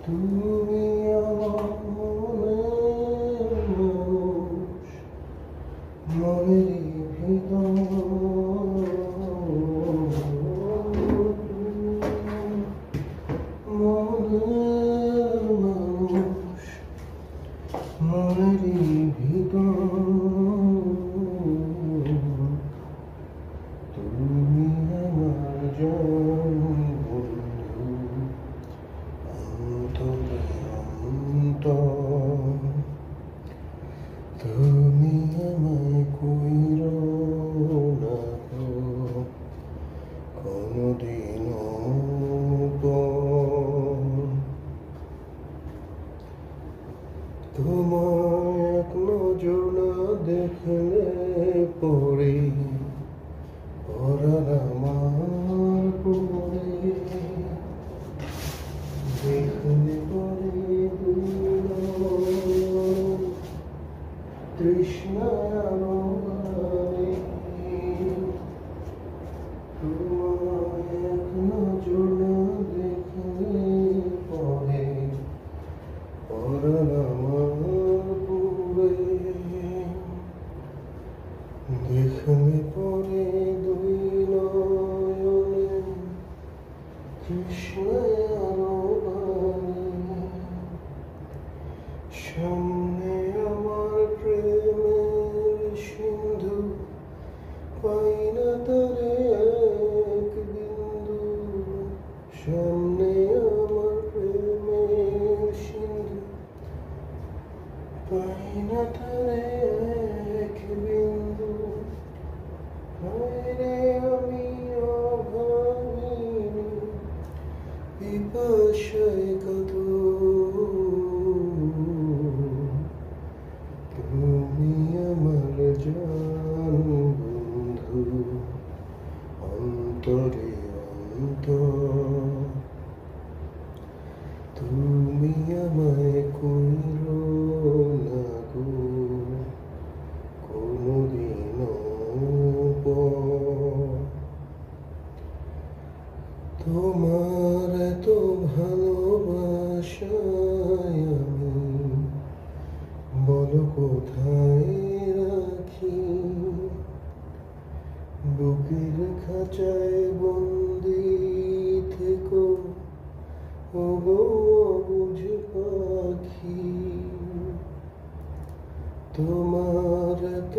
তুমি আমার মনের মানুষ, মনেরই ভিতর মনের মানুষ, মনেরই ভিতর তুমি আমার জান বন্ধু, অন্তরে অন্তর তুমি আমায় কইরো না গো কোনদিনও পর। তোমায় এক নজর না দেখলে পরে পরাণ আমার পরে, দেখলে পরে তৃষ্ণায় আলো বাড়ে। তোমায় এক নজর না দেখলে পরে পরাণ আমার পরে, দেখলে পরে দুই নয়নে তৃষ্ণায় আলো বাড়ে। সামনে আমার প্রেমের সিন্ধু, পাই না তারে এক বিন্দু। সামনে আমার প্রেমের সিন্ধু, পাই না তারে এক বিন্দু। হায়রে আমি অভাগিনী, পিপাসায় কাতর। তুমি আমার জান বন্ধু, অন্তরে অন্তর তুমি আমায় কইরো না গো কোনদিনও পর। তোমার এত ভালোবাসায় আমি বলো কোথায় রাখি, বুকের খাঁচায় বন্দি থেকো ওগো অবুঝ পাখি। তোমার এত